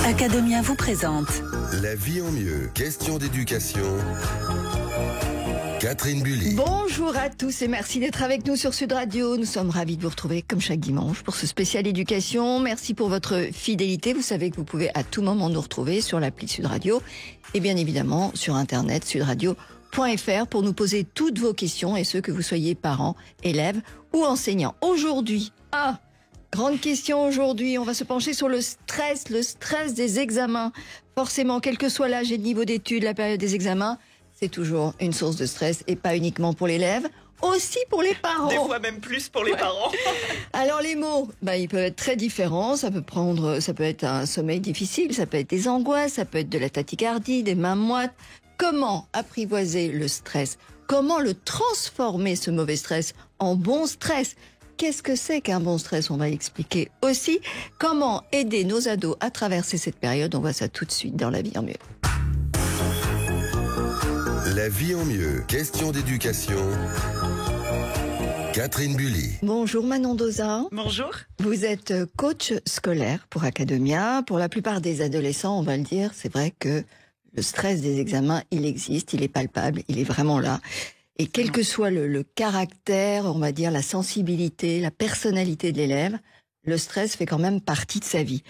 Academia vous présente La vie en mieux, question d'éducation. Catherine Bully. Bonjour à tous et merci d'être avec nous sur Sud Radio. Nous sommes ravis de vous retrouver comme chaque dimanche pour ce spécial éducation. Merci pour votre fidélité. Vous savez que vous pouvez à tout moment nous retrouver sur l'appli Sud Radio et bien évidemment sur internet sudradio.fr pour nous poser toutes vos questions et ce que vous soyez parents, élèves ou enseignants. Aujourd'hui, grande question aujourd'hui, on va se pencher sur le stress des examens. Forcément, quel que soit l'âge et le niveau d'études, la période des examens, c'est toujours une source de stress et pas uniquement pour l'élève, aussi pour les parents. Des fois même plus pour les parents. Alors les mots, ils peuvent être très différents. Ça peut être un sommeil difficile, ça peut être des angoisses, ça peut être de la tachycardie, des mains moites. Comment apprivoiser le stress? Comment le transformer, ce mauvais stress, en bon stress? Qu'est-ce que c'est qu'un bon stress? On va l'expliquer aussi. Comment aider nos ados à traverser cette période? On voit ça tout de suite dans La vie en mieux. La vie en mieux, question d'éducation. Catherine Bully. Bonjour Manon Doza. Bonjour. Vous êtes coach scolaire pour Academia. Pour la plupart des adolescents, on va le dire, c'est vrai que le stress des examens, il existe, il est palpable, il est vraiment là. Et quel que soit le caractère, on va dire la sensibilité, la personnalité de l'élève, le stress fait quand même partie de sa vie.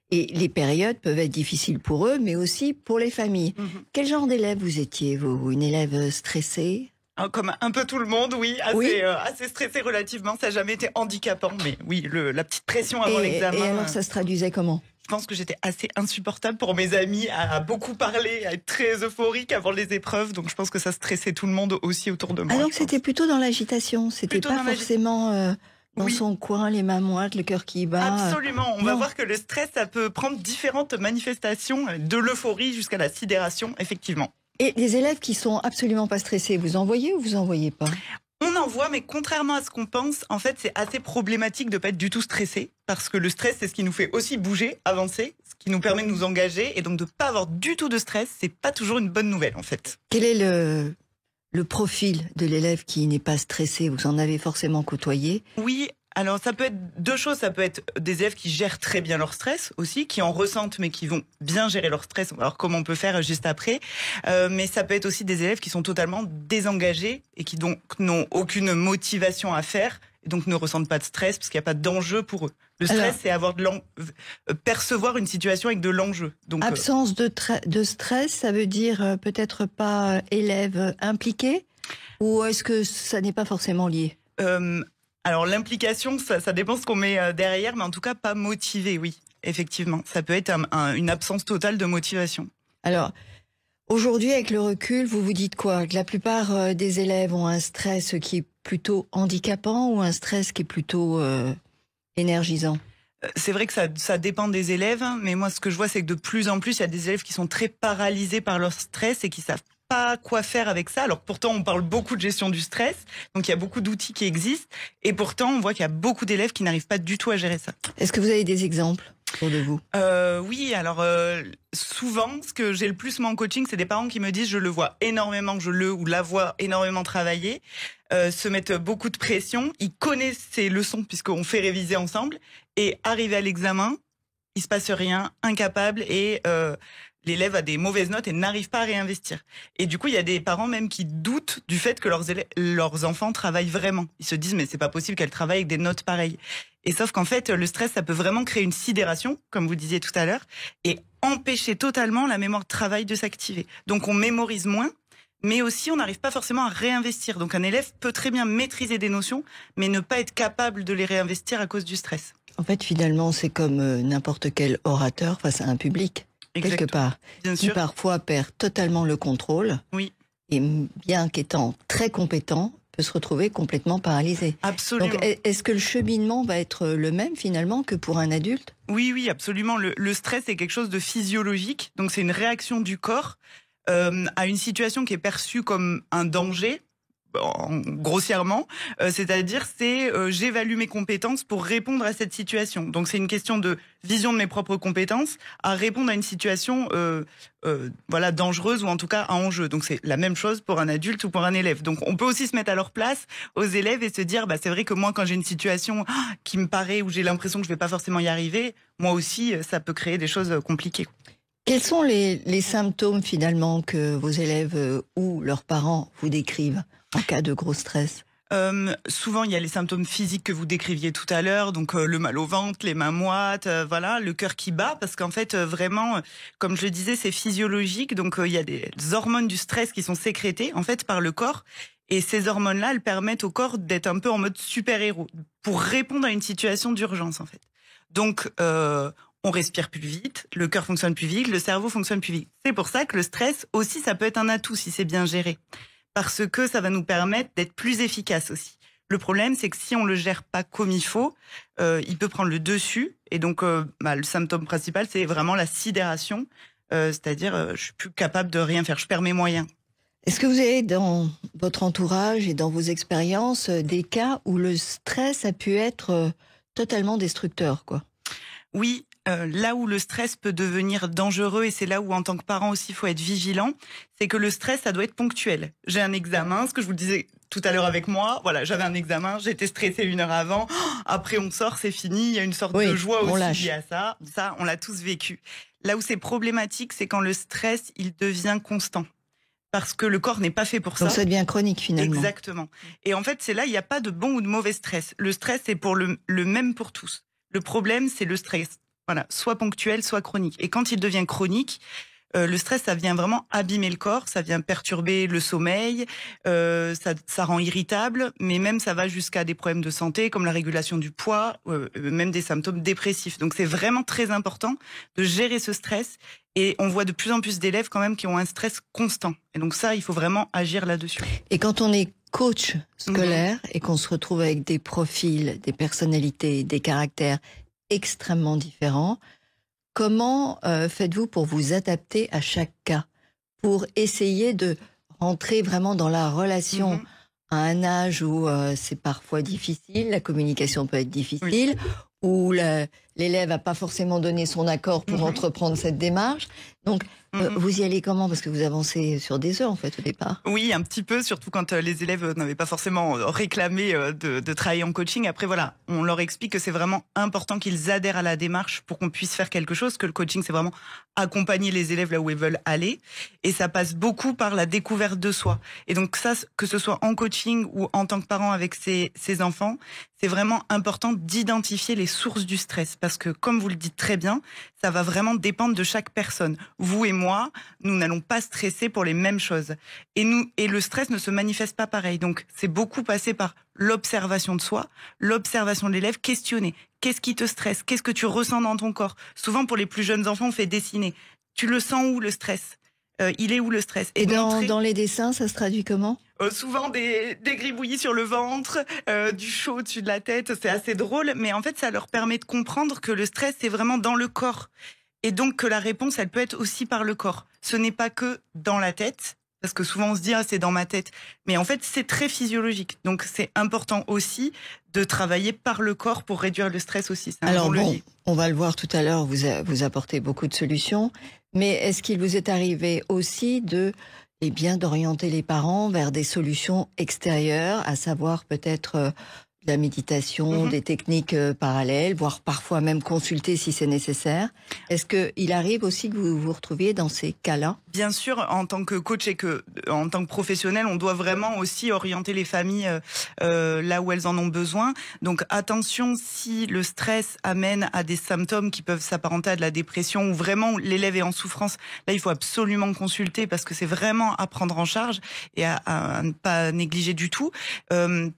Et les périodes peuvent être difficiles pour eux, mais aussi pour les familles. Quel genre d'élève vous étiez, vous? Une élève stressée? Comme un peu tout le monde, oui. Assez stressé relativement. Ça n'a jamais été handicapant, mais oui, la petite pression avant l'examen. Et alors, ça se traduisait comment? Je pense que j'étais assez insupportable pour mes amis, à beaucoup parler, à être très euphorique avant les épreuves. Donc je pense que ça stressait tout le monde aussi autour de moi. Alors que c'était plutôt dans l'agitation. C'était Plutôt pas forcément dans son coin, les mains moites, le cœur qui bat. Absolument. On va voir que le stress, ça peut prendre différentes manifestations, de l'euphorie jusqu'à la sidération, effectivement. Et les élèves qui sont absolument pas stressés, vous en voyez ou vous en voyez pas? On en voit, mais contrairement à ce qu'on pense, en fait, c'est assez problématique de pas être du tout stressé, parce que le stress, c'est ce qui nous fait aussi bouger, avancer, ce qui nous permet de nous engager, et donc de pas avoir du tout de stress, c'est pas toujours une bonne nouvelle, en fait. Quel est le profil de l'élève qui n'est pas stressé? Vous en avez forcément côtoyé. Oui. Alors, ça peut être deux choses. Ça peut être des élèves qui gèrent très bien leur stress aussi, qui en ressentent, mais qui vont bien gérer leur stress. Alors, comment on peut faire juste après. Mais ça peut être aussi des élèves qui sont totalement désengagés et qui donc n'ont aucune motivation à faire et donc ne ressentent pas de stress parce qu'il n'y a pas d'enjeu pour eux. Le stress, c'est avoir percevoir une situation avec de l'enjeu. Donc, absence de stress, ça veut dire peut-être pas élève impliqué? Ou est-ce que ça n'est pas forcément lié? Alors l'implication, ça dépend ce qu'on met derrière, mais en tout cas pas motivé, oui, effectivement. Ça peut être une absence totale de motivation. Alors, aujourd'hui, avec le recul, vous vous dites quoi? Que la plupart des élèves ont un stress qui est plutôt handicapant ou un stress qui est plutôt énergisant? C'est vrai que ça dépend des élèves, mais moi ce que je vois, c'est que de plus en plus, il y a des élèves qui sont très paralysés par leur stress et qui savent pas quoi faire avec ça. Alors pourtant, on parle beaucoup de gestion du stress, donc il y a beaucoup d'outils qui existent, et pourtant, on voit qu'il y a beaucoup d'élèves qui n'arrivent pas du tout à gérer ça. Est-ce que vous avez des exemples autour de vous? Oui, alors souvent, ce que j'ai le plus moi en coaching, c'est des parents qui me disent je le vois énormément, ou la vois énormément travailler, se mettent beaucoup de pression, ils connaissent ces leçons puisqu'on fait réviser ensemble, et arrivé à l'examen, il se passe rien, incapable, et l'élève a des mauvaises notes et n'arrive pas à réinvestir. Et du coup, il y a des parents même qui doutent du fait que leurs enfants travaillent vraiment. Ils se disent, mais c'est pas possible qu'elles travaillent avec des notes pareilles. Et sauf qu'en fait, le stress, ça peut vraiment créer une sidération, comme vous disiez tout à l'heure, et empêcher totalement la mémoire de travail de s'activer. Donc on mémorise moins, mais aussi on n'arrive pas forcément à réinvestir. Donc un élève peut très bien maîtriser des notions, mais ne pas être capable de les réinvestir à cause du stress. En fait, finalement, c'est comme n'importe quel orateur face à un public. Exactement. Quelque part, Bien qui sûr. parfois perd totalement le contrôle, Oui. et bien qu'étant très compétent, peut se retrouver complètement paralysé. Absolument. Donc, est-ce que le cheminement va être le même finalement que pour un adulte? Oui, absolument. Le stress est quelque chose de physiologique, donc c'est une réaction du corps à une situation qui est perçue comme un danger. grossièrement, c'est-à-dire j'évalue mes compétences pour répondre à cette situation. Donc c'est une question de vision de mes propres compétences à répondre à une situation dangereuse ou en tout cas à enjeu. Donc c'est la même chose pour un adulte ou pour un élève. Donc on peut aussi se mettre à leur place aux élèves et se dire c'est vrai que moi quand j'ai une situation qui me paraît où j'ai l'impression que je vais pas forcément y arriver, moi aussi ça peut créer des choses compliquées. Quels sont les symptômes finalement que vos élèves ou leurs parents vous décrivent en cas de gros stress? Souvent, il y a les symptômes physiques que vous décriviez tout à l'heure, donc le mal au ventre, les mains moites, le cœur qui bat, parce qu'en fait, vraiment, comme je le disais, c'est physiologique, donc il y a des hormones du stress qui sont sécrétées en fait par le corps, et ces hormones-là, elles permettent au corps d'être un peu en mode super-héros pour répondre à une situation d'urgence en fait. Donc on respire plus vite, le cœur fonctionne plus vite, le cerveau fonctionne plus vite. C'est pour ça que le stress aussi, ça peut être un atout si c'est bien géré. Parce que ça va nous permettre d'être plus efficace aussi. Le problème, c'est que si on le gère pas comme il faut, il peut prendre le dessus. Et donc, le symptôme principal, c'est vraiment la sidération. C'est-à-dire, je suis plus capable de rien faire, je perds mes moyens. Est-ce que vous avez dans votre entourage et dans vos expériences des cas où le stress a pu être totalement destructeur, quoi? Oui. Là où le stress peut devenir dangereux, et c'est là où en tant que parent aussi il faut être vigilant, c'est que le stress, ça doit être ponctuel. J'ai un examen, ce que je vous le disais tout à l'heure avec moi, voilà, j'avais un examen, j'étais stressée 1 heure avant, après on sort, c'est fini, il y a une sorte de joie aussi liée à ça. Ça, on l'a tous vécu. Là où c'est problématique, c'est quand le stress, il devient constant. Parce que le corps n'est pas fait pour ça. Donc ça devient chronique finalement. Exactement. Et en fait, c'est là, il n'y a pas de bon ou de mauvais stress. Le stress, c'est pour le même pour tous. Le problème, c'est le stress. Voilà, soit ponctuel, soit chronique. Et quand il devient chronique, le stress, ça vient vraiment abîmer le corps, ça vient perturber le sommeil, ça rend irritable, mais même ça va jusqu'à des problèmes de santé comme la régulation du poids, même des symptômes dépressifs. Donc c'est vraiment très important de gérer ce stress. Et on voit de plus en plus d'élèves quand même qui ont un stress constant. Et donc ça, il faut vraiment agir là-dessus. Et quand on est coach scolaire et qu'on se retrouve avec des profils, des personnalités, des caractères extrêmement différents, comment faites-vous pour vous adapter à chaque cas, pour essayer de rentrer vraiment dans la relation à un âge où c'est parfois difficile, la communication peut être difficile, où l'élève n'a pas forcément donné son accord pour entreprendre cette démarche. Donc, vous y allez comment? Parce que vous avancez sur des heures, en fait, au départ. Oui, un petit peu, surtout quand les élèves n'avaient pas forcément réclamé de travailler en coaching. Après, voilà, on leur explique que c'est vraiment important qu'ils adhèrent à la démarche pour qu'on puisse faire quelque chose, que le coaching, c'est vraiment accompagner les élèves là où ils veulent aller. Et ça passe beaucoup par la découverte de soi. Et donc ça, que ce soit en coaching ou en tant que parent avec ses enfants, c'est vraiment important d'identifier les sources du stress. Parce que, comme vous le dites très bien, ça va vraiment dépendre de chaque personne. Vous et moi, nous n'allons pas stresser pour les mêmes choses. Et le stress ne se manifeste pas pareil. Donc, c'est beaucoup passé par l'observation de soi, l'observation de l'élève, questionner. Qu'est-ce qui te stresse? Qu'est-ce que tu ressens dans ton corps? Souvent, pour les plus jeunes enfants, on fait dessiner. Tu le sens où, le stress? Il est où le stress? Et dans les dessins, ça se traduit comment? Souvent des gribouillis sur le ventre, du chaud au-dessus de la tête, c'est assez drôle, mais en fait ça leur permet de comprendre que le stress c'est vraiment dans le corps, et donc que la réponse elle peut être aussi par le corps. Ce n'est pas que dans la tête, parce que souvent on se dit c'est dans ma tête, mais en fait c'est très physiologique, donc c'est important aussi de travailler par le corps pour réduire le stress aussi. Alors bon, on va le voir tout à l'heure, vous apportez beaucoup de solutions, mais est-ce qu'il vous est arrivé aussi d'orienter les parents vers des solutions extérieures, à savoir peut-être de la méditation, des techniques parallèles, voire parfois même consulter si c'est nécessaire. Est-ce qu'il arrive aussi que vous vous retrouviez dans ces cas-là? Bien sûr, en tant que coach et en tant que professionnel, on doit vraiment aussi orienter les familles là où elles en ont besoin. Donc attention, si le stress amène à des symptômes qui peuvent s'apparenter à de la dépression ou vraiment l'élève est en souffrance, là il faut absolument consulter parce que c'est vraiment à prendre en charge et à ne pas négliger du tout.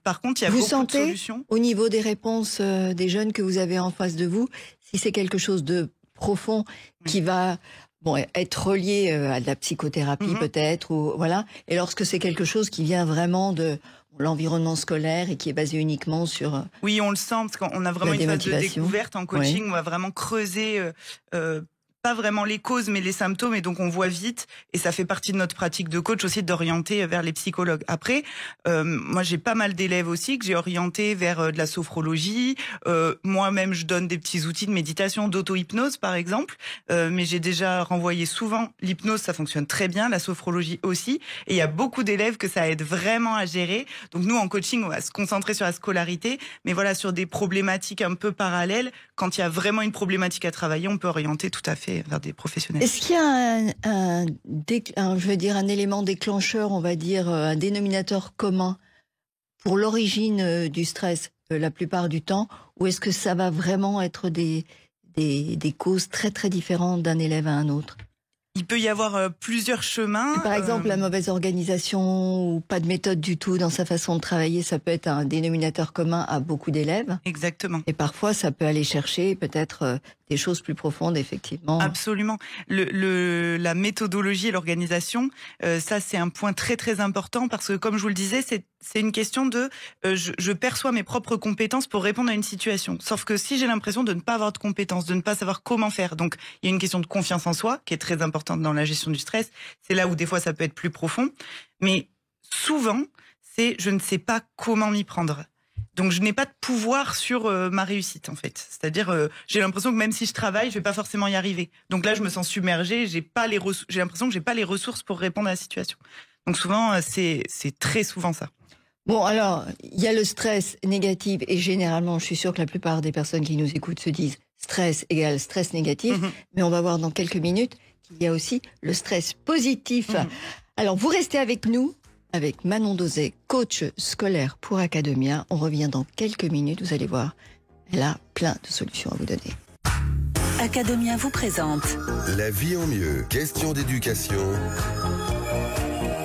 Par contre, il y a beaucoup de solutions. Au niveau des réponses des jeunes que vous avez en face de vous, si c'est quelque chose de profond qui va être relié à de la psychothérapie peut-être, ou voilà. Et lorsque c'est quelque chose qui vient vraiment de l'environnement scolaire et qui est basé uniquement sur oui, on le sent parce qu'on a vraiment une phase de découverte en coaching. On va vraiment creuser pas vraiment les causes, mais les symptômes, et donc on voit vite, et ça fait partie de notre pratique de coach aussi d'orienter vers les psychologues. Après, moi j'ai pas mal d'élèves aussi que j'ai orientés vers de la sophrologie. Moi-même, je donne des petits outils de méditation, d'auto-hypnose par exemple, mais j'ai déjà renvoyé souvent l'hypnose, ça fonctionne très bien, la sophrologie aussi, et il y a beaucoup d'élèves que ça aide vraiment à gérer. Donc nous en coaching, on va se concentrer sur la scolarité, mais voilà, sur des problématiques un peu parallèles, quand il y a vraiment une problématique à travailler, on peut orienter tout à fait vers des professionnels. Est-ce qu'il y a un élément déclencheur, on va dire, un dénominateur commun pour l'origine du stress la plupart du temps, ou est-ce que ça va vraiment être des causes très très différentes d'un élève à un autre? Il peut y avoir plusieurs chemins. Par exemple, la mauvaise organisation ou pas de méthode du tout dans sa façon de travailler, ça peut être un dénominateur commun à beaucoup d'élèves. Exactement. Et parfois, ça peut aller chercher peut-être des choses plus profondes, effectivement. Absolument. La méthodologie et l'organisation, ça c'est un point très très important parce que comme je vous le disais, c'est une question de je perçois mes propres compétences pour répondre à une situation. Sauf que si j'ai l'impression de ne pas avoir de compétences, de ne pas savoir comment faire, donc il y a une question de confiance en soi qui est très importante dans la gestion du stress. C'est là où des fois ça peut être plus profond. Mais souvent, c'est je ne sais pas comment m'y prendre. Donc je n'ai pas de pouvoir sur ma réussite en fait. C'est-à-dire j'ai l'impression que même si je travaille, je vais pas forcément y arriver. Donc là je me sens submergée, j'ai l'impression que j'ai pas les ressources pour répondre à la situation. Donc souvent c'est très souvent ça. Bon, alors, il y a le stress négatif et généralement, je suis sûre que la plupart des personnes qui nous écoutent se disent stress égale stress négatif, mais on va voir dans quelques minutes qu'il y a aussi le stress positif. Alors, vous restez avec nous, avec Manon Dauzet, coach scolaire pour Academia. On revient dans quelques minutes, vous allez voir, elle a plein de solutions à vous donner. Academia vous présente La vie en mieux, question d'éducation.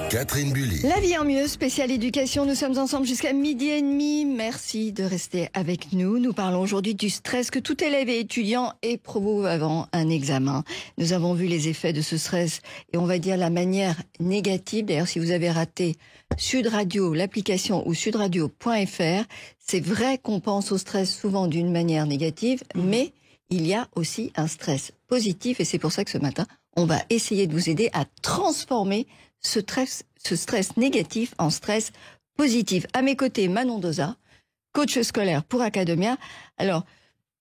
Catherine Bully. La vie en mieux, spéciale éducation. Nous sommes ensemble jusqu'à 12h30. Merci de rester avec nous. Nous parlons aujourd'hui du stress que tout élève et étudiant éprouve avant un examen. Nous avons vu les effets de ce stress et on va dire la manière négative. D'ailleurs, si vous avez raté Sud Radio, l'application ou sudradio.fr, c'est vrai qu'on pense au stress souvent d'une manière négative, mais il y a aussi un stress positif et c'est pour ça que ce matin, on va essayer de vous aider à transformer ce stress négatif en stress positif. À mes côtés, Manon Dauzet, coach scolaire pour Academia. Alors,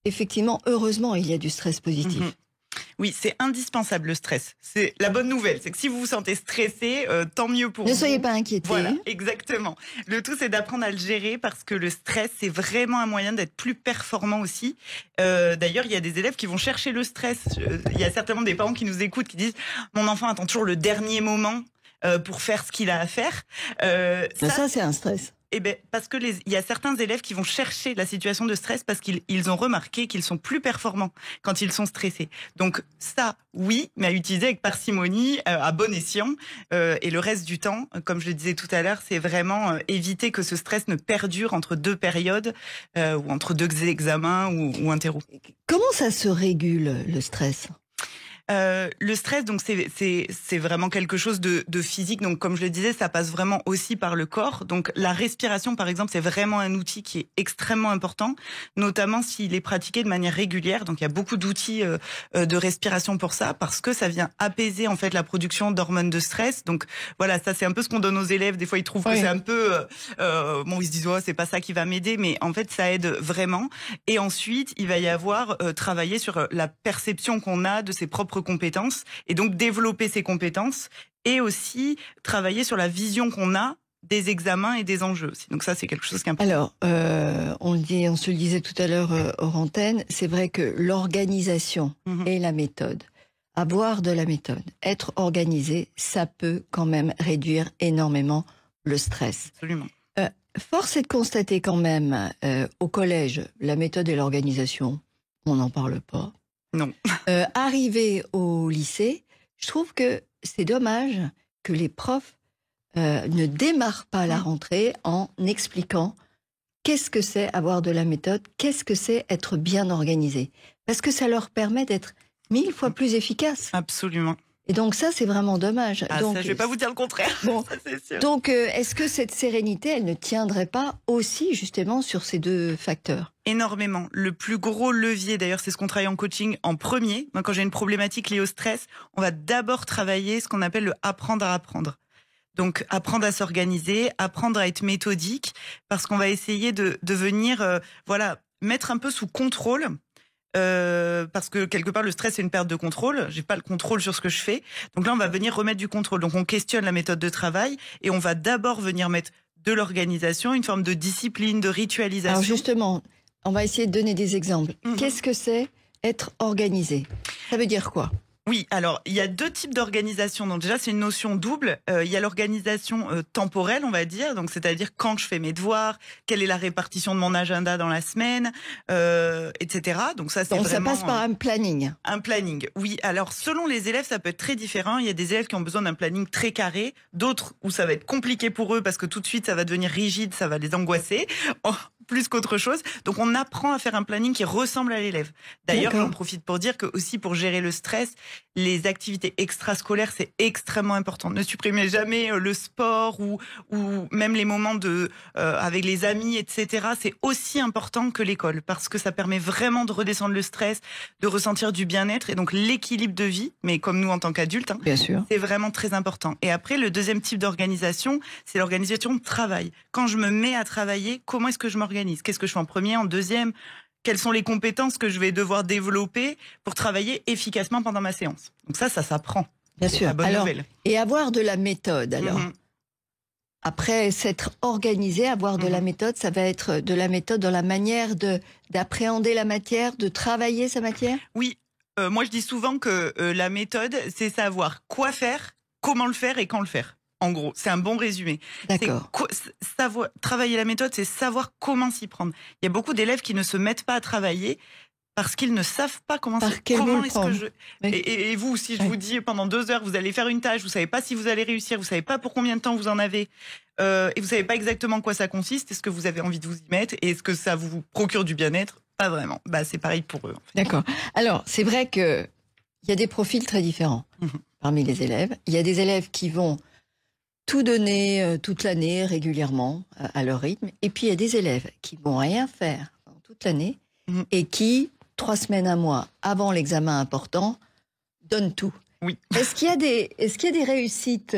effectivement, heureusement, il y a du stress positif. Oui, c'est indispensable le stress. C'est la bonne nouvelle, c'est que si vous vous sentez stressé, tant mieux pour vous. Ne soyez pas inquiétés. Voilà, exactement. Le tout, c'est d'apprendre à le gérer parce que le stress, c'est vraiment un moyen d'être plus performant aussi. D'ailleurs, il y a des élèves qui vont chercher le stress. Il y a certainement des parents qui nous écoutent qui disent « Mon enfant attend toujours le dernier moment pour faire ce qu'il a à faire. » Ça, c'est un stress. Eh ben, parce que il y a certains élèves qui vont chercher la situation de stress parce qu'ils ont remarqué qu'ils sont plus performants quand ils sont stressés. Donc ça, oui, mais à utiliser avec parcimonie, à bon escient. Et le reste du temps, comme je le disais tout à l'heure, c'est vraiment éviter que ce stress ne perdure entre deux périodes ou entre deux examens ou un terreau. Comment ça se régule, le stress ? Le stress, donc c'est vraiment quelque chose de physique. Donc comme je le disais, ça passe vraiment aussi par le corps. Donc la respiration, par exemple, c'est vraiment un outil qui est extrêmement important, notamment s'il est pratiqué de manière régulière. Donc il y a beaucoup d'outils de respiration pour ça, parce que ça vient apaiser en fait la production d'hormones de stress. Donc voilà, ça c'est un peu ce qu'on donne aux élèves. Des fois ils trouvent que c'est un peu bon, ils se disent oh, c'est pas ça qui va m'aider, mais en fait ça aide vraiment. Et ensuite il va y avoir travailler sur la perception qu'on a de ses propres compétences et donc développer ses compétences et aussi travailler sur la vision qu'on a des examens et des enjeux aussi. Donc ça, c'est quelque chose qui est important. Alors, on se le disait tout à l'heure hors antenne, c'est vrai que l'organisation et la méthode, avoir de la méthode, être organisé, ça peut quand même réduire énormément le stress. Absolument. Force est de constater quand même, au collège, la méthode et l'organisation, on n'en parle pas. Non. Arrivé au lycée, je trouve que c'est dommage que les profs ne démarrent pas la rentrée en expliquant qu'est-ce que c'est avoir de la méthode, qu'est-ce que c'est être bien organisé. Parce que ça leur permet d'être 1000 fois plus efficaces. Absolument. Et donc ça, c'est vraiment dommage. Ah, donc, ça, je vais pas vous dire le contraire. Bon, Ça, c'est sûr. donc est-ce que cette sérénité, elle ne tiendrait pas aussi justement sur ces deux facteurs? Énormément. Le plus gros levier, d'ailleurs, c'est ce qu'on travaille en coaching en premier. Moi, quand j'ai une problématique liée au stress, on va d'abord travailler ce qu'on appelle le apprendre à apprendre. Donc, apprendre à s'organiser, apprendre à être méthodique, parce qu'on va essayer de venir, mettre un peu sous contrôle. Parce que quelque part le stress c'est une perte de contrôle, j'ai pas le contrôle sur ce que je fais, donc là on va venir remettre du contrôle, donc on questionne la méthode de travail et on va d'abord venir mettre de l'organisation, une forme de discipline, de ritualisation. Alors justement, on va essayer de donner des exemples. Qu'est-ce que c'est être organisé? Ça veut dire quoi? Oui, alors il y a deux types d'organisation. Donc déjà c'est une notion double. Il y a l'organisation temporelle, on va dire, donc c'est-à-dire quand je fais mes devoirs, quelle est la répartition de mon agenda dans la semaine, etc. Donc ça c'est Donc vraiment. ça passe par un planning. Un planning, oui. Alors selon les élèves, ça peut être très différent. Il y a des élèves qui ont besoin d'un planning très carré, d'autres où ça va être compliqué pour eux parce que tout de suite ça va devenir rigide, ça va les angoisser. Plus qu'autre chose. Donc on apprend à faire un planning qui ressemble à l'élève. D'ailleurs, j'en profite pour dire que aussi pour gérer le stress, les activités extrascolaires, c'est extrêmement important. Ne supprimez jamais le sport ou même les moments avec les amis, etc. C'est aussi important que l'école parce que ça permet vraiment de redescendre le stress, de ressentir du bien-être et donc l'équilibre de vie, mais comme nous en tant qu'adultes, Bien sûr. C'est vraiment très important. Et après, le deuxième type d'organisation, c'est l'organisation de travail. Quand je me mets à travailler, comment est-ce que je m'organise? Qu'est-ce que je fais en premier, en deuxième? Quelles sont les compétences que je vais devoir développer pour travailler efficacement pendant ma séance? Donc ça s'apprend. Bien sûr. La bonne nouvelle. Et avoir de la méthode, alors. Après s'être organisé, avoir de la méthode, ça va être de la méthode dans la manière d'appréhender la matière, de travailler sa matière? Oui. Moi, je dis souvent que la méthode, c'est savoir quoi faire, comment le faire et quand le faire. En gros, c'est un bon résumé. D'accord. Travailler la méthode, c'est savoir comment s'y prendre. Il y a beaucoup d'élèves qui ne se mettent pas à travailler parce qu'ils ne savent pas comment est-ce que je... Oui. Et vous, si je vous dis pendant 2 heures, vous allez faire une tâche, vous savez pas si vous allez réussir, vous savez pas pour combien de temps vous en avez, et vous savez pas exactement en quoi ça consiste, est-ce que vous avez envie de vous y mettre, et est-ce que ça vous procure du bien-être? Pas vraiment. Bah, c'est pareil pour eux. En fait. D'accord. Alors, c'est vrai qu'il y a des profils très différents parmi les élèves. Il y a des élèves qui vont tout donner toute l'année, régulièrement, à leur rythme. Et puis, il y a des élèves qui vont rien faire pendant toute l'année et qui, 3 semaines, un mois avant l'examen important, donnent tout. Oui. Est-ce qu'il y a des réussites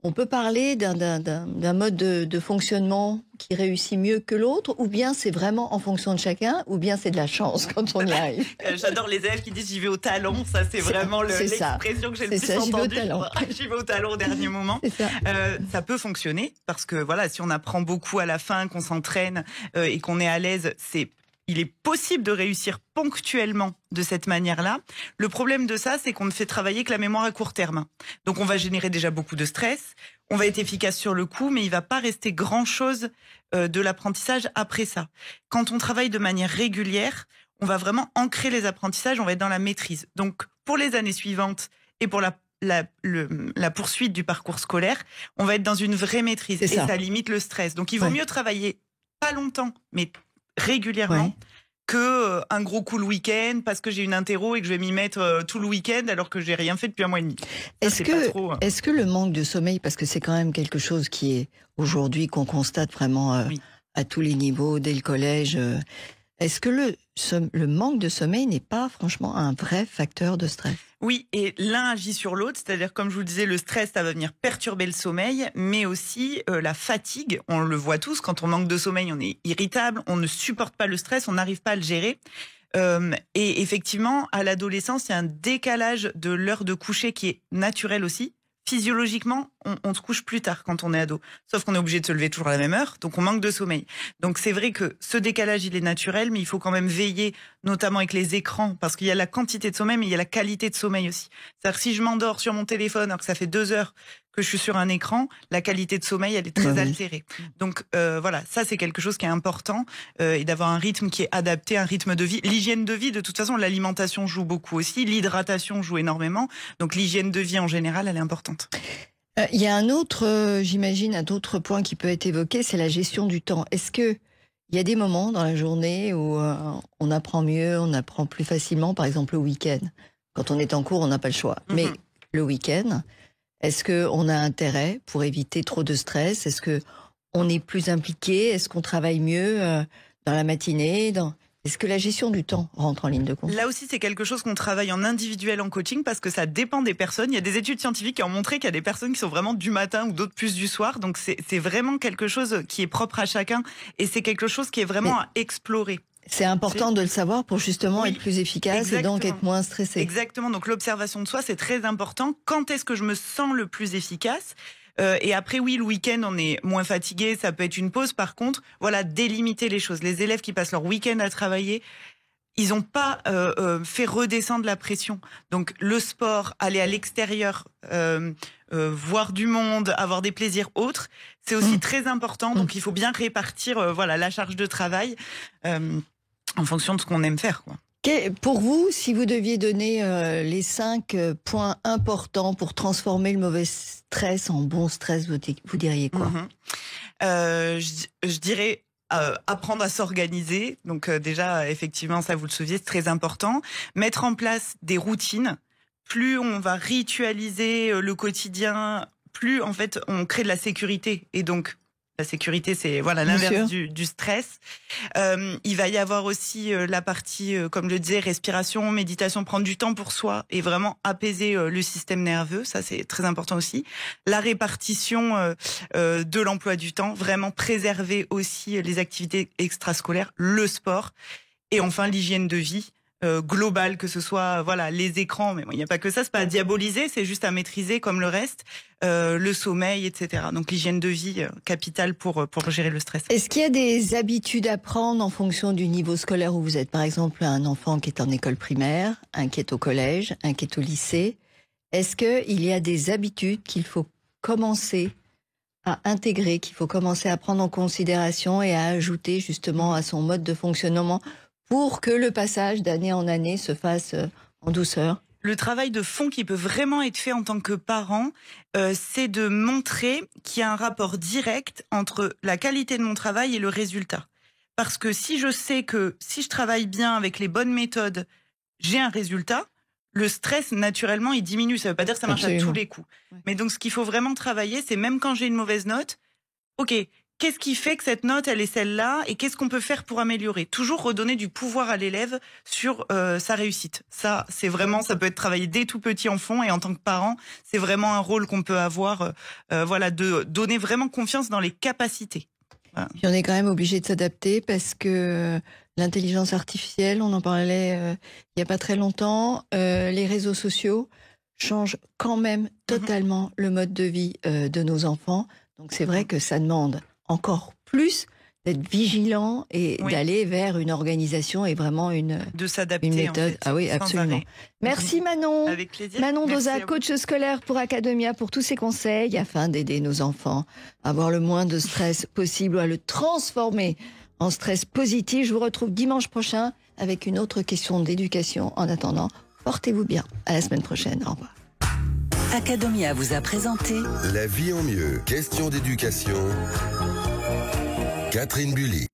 on peut parler d'un mode de fonctionnement qui réussit mieux que l'autre, ou bien c'est vraiment en fonction de chacun, ou bien c'est de la chance quand on y arrive? J'adore les élèves qui disent j'y vais au talon, ça c'est vraiment l'expression que j'ai le plus entendue. J'y vais au talon au dernier moment. Ça peut fonctionner, parce que voilà, si on apprend beaucoup à la fin, qu'on s'entraîne et qu'on est à l'aise, il est possible de réussir ponctuellement de cette manière-là. Le problème de ça, c'est qu'on ne fait travailler que la mémoire à court terme. Donc on va générer déjà beaucoup de stress, on va être efficace sur le coup, mais il ne va pas rester grand-chose de l'apprentissage après ça. Quand on travaille de manière régulière, on va vraiment ancrer les apprentissages, on va être dans la maîtrise. Donc pour les années suivantes et pour la poursuite du parcours scolaire, on va être dans une vraie maîtrise et ça limite le stress. Donc il vaut mieux travailler pas longtemps, mais régulièrement, que un gros coup le week-end parce que j'ai une interro et que je vais m'y mettre tout le week-end alors que j'ai rien fait depuis 1 mois et demi. Est-ce que le manque de sommeil, parce que c'est quand même quelque chose qui est aujourd'hui qu'on constate vraiment à tous les niveaux, dès le collège, est-ce que le manque de sommeil n'est pas franchement un vrai facteur de stress? Oui, et l'un agit sur l'autre, c'est-à-dire comme je vous le disais, le stress, ça va venir perturber le sommeil, mais aussi la fatigue, on le voit tous, quand on manque de sommeil, on est irritable, on ne supporte pas le stress, on n'arrive pas à le gérer. Et effectivement, à l'adolescence, il y a un décalage de l'heure de coucher qui est naturel aussi. Physiologiquement, on se couche plus tard quand on est ado. Sauf qu'on est obligé de se lever toujours à la même heure, donc on manque de sommeil. Donc c'est vrai que ce décalage, il est naturel, mais il faut quand même veiller, notamment avec les écrans, parce qu'il y a la quantité de sommeil, mais il y a la qualité de sommeil aussi. C'est-à-dire que si je m'endors sur mon téléphone alors que ça fait 2 heures que je suis sur un écran, la qualité de sommeil, elle est très altérée. Donc voilà, ça c'est quelque chose qui est important, et d'avoir un rythme qui est adapté, un rythme de vie. L'hygiène de vie, de toute façon, l'alimentation joue beaucoup aussi, l'hydratation joue énormément, donc l'hygiène de vie en général, elle est importante. Il y a un autre, j'imagine, un autre point qui peut être évoqué, c'est la gestion du temps. Est-ce que il y a des moments dans la journée où on apprend mieux, on apprend plus facilement, par exemple le week-end? Quand on est en cours, on n'a pas le choix. Mais le week-end. Est-ce qu'on a intérêt pour éviter trop de stress? Est-ce qu'on est plus impliqué? Est-ce qu'on travaille mieux dans la matinée? Est-ce que la gestion du temps rentre en ligne de compte? Là aussi, c'est quelque chose qu'on travaille en individuel en coaching parce que ça dépend des personnes. Il y a des études scientifiques qui ont montré qu'il y a des personnes qui sont vraiment du matin ou d'autres plus du soir. Donc, c'est vraiment quelque chose qui est propre à chacun et c'est quelque chose qui est vraiment à explorer. C'est important de le savoir pour justement être plus efficace exactement. Et donc être moins stressé. Exactement. Donc, l'observation de soi, c'est très important. Quand est-ce que je me sens le plus efficace? Et après, oui, le week-end, on est moins fatigué, ça peut être une pause. Par contre, voilà, délimiter les choses. Les élèves qui passent leur week-end à travailler, ils n'ont pas fait redescendre la pression. Donc, le sport, aller à l'extérieur, voir du monde, avoir des plaisirs autres, c'est aussi très important. Donc, il faut bien répartir voilà, la charge de travail en fonction de ce qu'on aime faire, quoi. Pour vous, si vous deviez donner les 5 points importants pour transformer le mauvais stress en bon stress, vous diriez quoi? Je dirais apprendre à s'organiser. Donc déjà, effectivement, ça vous le souviez, c'est très important. Mettre en place des routines. Plus on va ritualiser le quotidien, plus en fait on crée de la sécurité. Et donc la sécurité, c'est voilà l'inverse du stress. Il va y avoir aussi la partie, comme je le disais, respiration, méditation, prendre du temps pour soi et vraiment apaiser le système nerveux. Ça, c'est très important aussi. La répartition de l'emploi du temps, vraiment préserver aussi les activités extrascolaires, le sport et enfin l'hygiène de vie. Global, que ce soit voilà les écrans, mais il n'y a pas que ça, c'est pas à diaboliser, c'est juste à maîtriser comme le reste, le sommeil, etc. Donc l'hygiène de vie capitale pour gérer le stress. Est-ce qu'il y a des habitudes à prendre en fonction du niveau scolaire où vous êtes? Par exemple, un enfant qui est en école primaire, un qui est au collège, un qui est au lycée. Est-ce qu'il y a des habitudes qu'il faut commencer à intégrer, qu'il faut commencer à prendre en considération et à ajouter justement à son mode de fonctionnement pour que le passage d'année en année se fasse en douceur? Le travail de fond qui peut vraiment être fait en tant que parent, c'est de montrer qu'il y a un rapport direct entre la qualité de mon travail et le résultat. Parce que si je sais que si je travaille bien avec les bonnes méthodes, j'ai un résultat, le stress, naturellement, il diminue. Ça ne veut pas dire que ça marche à tous les coups. Ouais. Mais donc, ce qu'il faut vraiment travailler, c'est même quand j'ai une mauvaise note, ok, qu'est-ce qui fait que cette note, elle est celle-là? Et qu'est-ce qu'on peut faire pour améliorer? Toujours redonner du pouvoir à l'élève sur sa réussite. Ça, c'est vraiment, ça peut être travaillé dès tout petit en fond. Et en tant que parent, c'est vraiment un rôle qu'on peut avoir, voilà, de donner vraiment confiance dans les capacités. Voilà. Puis on est quand même obligé de s'adapter parce que l'intelligence artificielle, on en parlait il n'y a pas très longtemps, les réseaux sociaux changent quand même totalement le mode de vie de nos enfants. Donc c'est vrai que ça demande encore plus d'être vigilant et d'aller vers une organisation et vraiment de s'adapter, une méthode. En fait, ah oui, absolument. Merci Manon. Avec plaisir. Manon Dauzat, coach scolaire pour Academia, pour tous ses conseils afin d'aider nos enfants à avoir le moins de stress possible ou à le transformer en stress positif. Je vous retrouve dimanche prochain avec une autre question d'éducation. En attendant, portez-vous bien. À la semaine prochaine. Au revoir. Academia vous a présenté La vie en mieux. Question d'éducation. Catherine Bully.